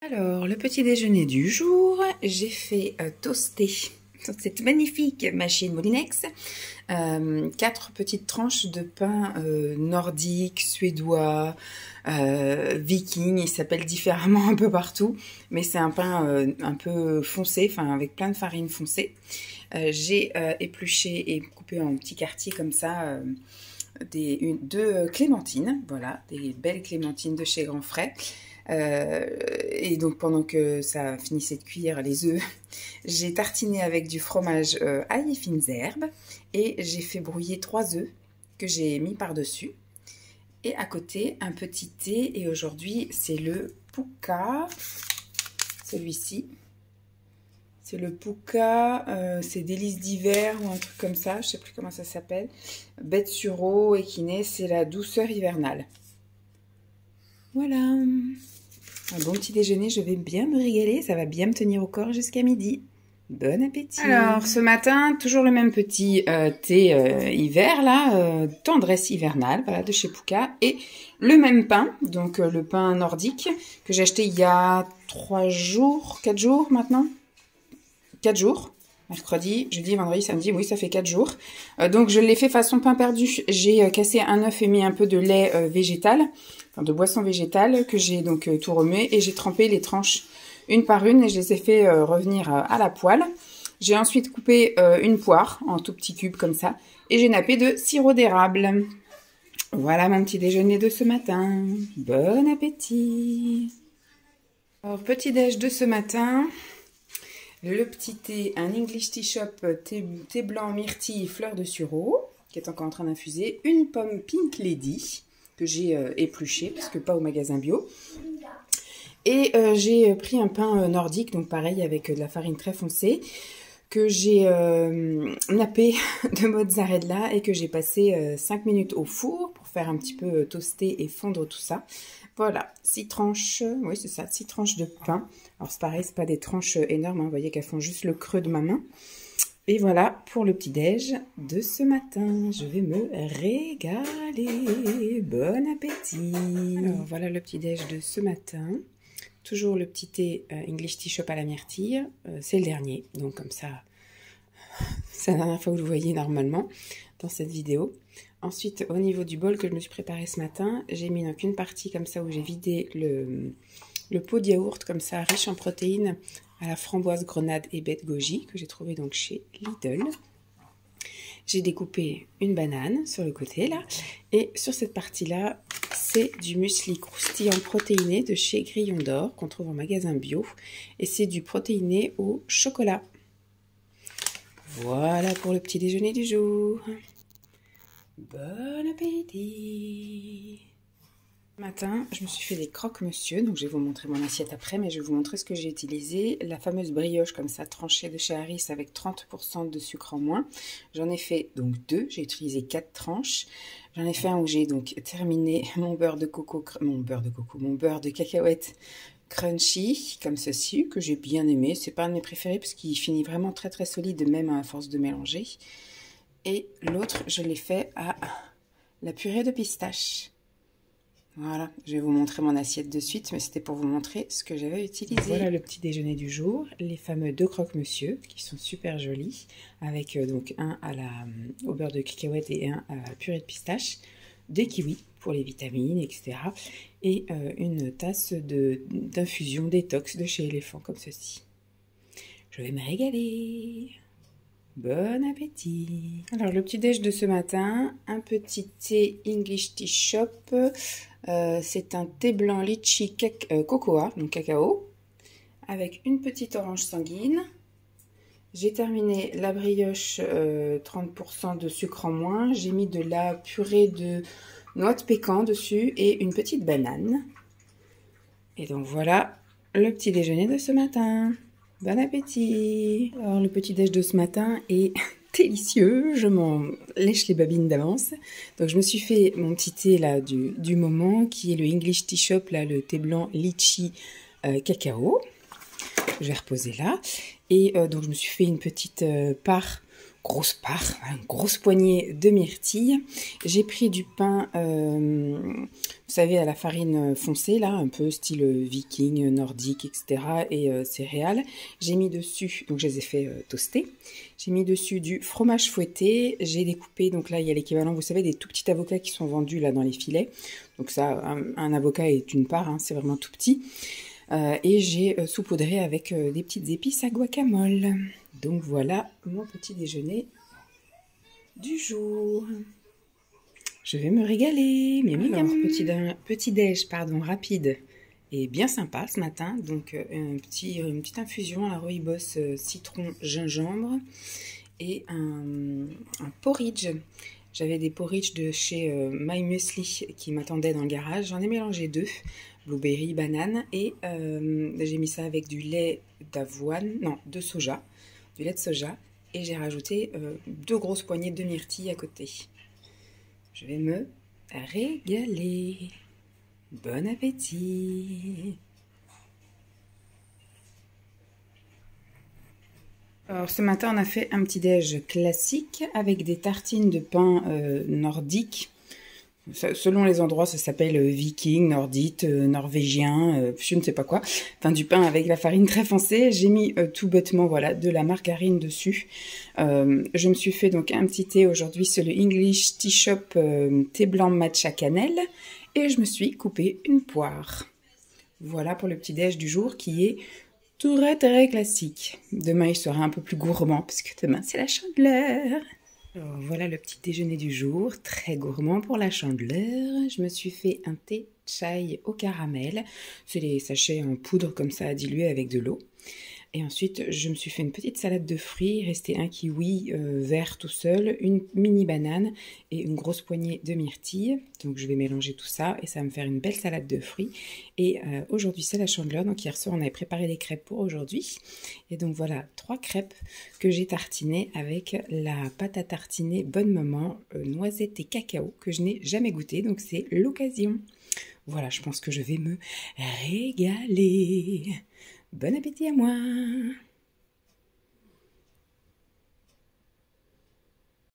Alors, le petit déjeuner du jour, j'ai fait toaster sur cette magnifique machine Molinex 4 petites tranches de pain nordique, suédois, viking. Il s'appelle différemment un peu partout, mais c'est un pain un peu foncé, enfin avec plein de farine foncée. J'ai épluché et coupé en petits quartiers comme ça deux clémentines, voilà, des belles clémentines de chez Grand Frais. Et donc pendant que ça finissait de cuire les œufs, j'ai tartiné avec du fromage ail et fines herbes et j'ai fait brouiller 3 œufs que j'ai mis par-dessus. Et à côté, un petit thé, et aujourd'hui c'est le Pukka, celui-ci. C'est le Pukka, c'est délices d'hiver ou un truc comme ça, je sais plus comment ça s'appelle. Bête sur eau, équinée, c'est la douceur hivernale. Voilà. Un bon petit déjeuner, je vais bien me régaler, ça va bien me tenir au corps jusqu'à midi. Bon appétit. Alors, ce matin, toujours le même petit thé hiver, là, tendresse hivernale, voilà, de chez Pukka. Et le même pain, donc le pain nordique, que j'ai acheté il y a 3 jours, 4 jours maintenant. 4 jours. Mercredi, jeudi, vendredi, samedi, oui, ça fait 4 jours. Donc, je l'ai fait façon pain perdu. J'ai cassé un œuf et mis un peu de lait végétal, enfin de boisson végétale, que j'ai donc tout remué. Et j'ai trempé les tranches une par une et je les ai fait revenir à la poêle. J'ai ensuite coupé une poire en tout petits cubes comme ça. Et j'ai nappé de sirop d'érable. Voilà mon petit déjeuner de ce matin. Bon appétit. Alors, petit déj de ce matin. Le petit thé, un English Tea Shop, thé blanc, myrtille, fleur de sureau, qui est encore en train d'infuser. Une pomme Pink Lady, que j'ai épluchée, parce que pas au magasin bio. Et j'ai pris un pain nordique, donc pareil, avec de la farine très foncée, que j'ai nappé de mozzarella et que j'ai passé 5 minutes au four pour faire un petit peu toaster et fondre tout ça. Voilà, 6 tranches, oui c'est ça, 6 tranches de pain. Alors c'est pareil, c'est pas des tranches énormes, hein, vous voyez qu'elles font juste le creux de ma main. Et voilà pour le petit-déj de ce matin. Je vais me régaler. Bon appétit. Alors voilà le petit-déj de ce matin. Toujours le petit thé English Tea Shop à la myrtille. C'est le dernier, donc comme ça, c'est la dernière fois que vous le voyez normalement dans cette vidéo. Ensuite, au niveau du bol que je me suis préparé ce matin, j'ai mis donc une partie comme ça où j'ai vidé le pot de yaourt comme ça, riche en protéines, à la framboise, grenade et bête goji, que j'ai trouvé donc chez Lidl. J'ai découpé une banane sur le côté là, et sur cette partie-là, c'est du muesli croustillant protéiné de chez Grillon d'Or, qu'on trouve en magasin bio, et c'est du protéiné au chocolat. Voilà pour le petit déjeuner du jour. Bon appétit. Ce matin, je me suis fait des croque-monsieur, donc je vais vous montrer mon assiette après, mais je vais vous montrer ce que j'ai utilisé. La fameuse brioche comme ça, tranchée de chez Harris avec 30% de sucre en moins. J'en ai fait donc 2, j'ai utilisé 4 tranches. J'en ai fait un où j'ai donc terminé mon beurre de cacahuète crunchy, comme ceci, que j'ai bien aimé. C'est pas un de mes préférés parce qu'il finit vraiment très très solide, même à force de mélanger. Et l'autre, je l'ai fait à la purée de pistache. Voilà, je vais vous montrer mon assiette de suite, mais c'était pour vous montrer ce que j'avais utilisé. Voilà le petit déjeuner du jour, les fameux 2 croque-monsieur, qui sont super jolis, avec donc un au beurre de cacahuète et un à la purée de pistache, des kiwis pour les vitamines, etc. Et une tasse d'infusion détox de chez Elephant, comme ceci. Je vais me régaler. Bon appétit. Alors le petit déj de ce matin, un petit thé English Tea Shop, c'est un thé blanc litchi cocoa, donc cacao, avec une petite orange sanguine. J'ai terminé la brioche 30% de sucre en moins, j'ai mis de la purée de noix de pécan dessus et une petite banane. Et donc voilà le petit déjeuner de ce matin. Bon appétit. Alors le petit déj de ce matin est délicieux, je m'en lèche les babines d'avance. Donc je me suis fait mon petit thé là du moment, qui est le English Tea Shop, là, le thé blanc litchi cacao. Je vais reposer là. Et donc je me suis fait une petite part grosse part, une grosse poignée de myrtille. J'ai pris du pain, vous savez, à la farine foncée, là, un peu style viking, nordique, etc. et céréales. J'ai mis dessus, donc je les ai fait toaster. J'ai mis dessus du fromage fouetté. J'ai découpé, donc là, il y a l'équivalent, vous savez, des tout petits avocats qui sont vendus là dans les filets. Donc ça, un avocat est une part, hein, c'est vraiment tout petit. Et j'ai saupoudré avec des petites épices à guacamole. Donc voilà mon petit déjeuner du jour. Je vais me régaler. Miam, alors, petit déj, pardon, rapide et bien sympa ce matin. Donc une petite infusion à la rooibos citron gingembre et un porridge. J'avais des porridge de chez My Muesli qui m'attendaient dans le garage. J'en ai mélangé 2, blueberry, banane, et j'ai mis ça avec du lait d'avoine, non, de soja, du lait de soja, et j'ai rajouté 2 grosses poignées de myrtille à côté. Je vais me régaler. Bon appétit! Alors ce matin on a fait un petit déj classique avec des tartines de pain nordique. Selon les endroits ça s'appelle viking, nordique, norvégien, je ne sais pas quoi. Enfin du pain avec la farine très foncée. J'ai mis tout bêtement voilà de la margarine dessus. Je me suis fait donc un petit thé aujourd'hui, c'est le English Tea Shop thé blanc matcha cannelle. Et je me suis coupé une poire. Voilà pour le petit déj du jour qui est très classique. Demain, il sera un peu plus gourmand, parce que demain, c'est la Chandeleur. Alors, voilà le petit déjeuner du jour, très gourmand pour la Chandeleur. Je me suis fait un thé chai au caramel. C'est les sachets en poudre comme ça, dilués avec de l'eau. Et ensuite, je me suis fait une petite salade de fruits. Il restait un kiwi vert tout seul, une mini banane et une grosse poignée de myrtille. Donc, je vais mélanger tout ça et ça va me faire une belle salade de fruits. Et aujourd'hui, c'est la Chandeleur. Donc, hier soir, on avait préparé des crêpes pour aujourd'hui. Et donc, voilà, 3 crêpes que j'ai tartinées avec la pâte à tartiner Bonne Maman, noisette et cacao que je n'ai jamais goûté. Donc, c'est l'occasion. Voilà, je pense que je vais me régaler. Bon appétit à moi!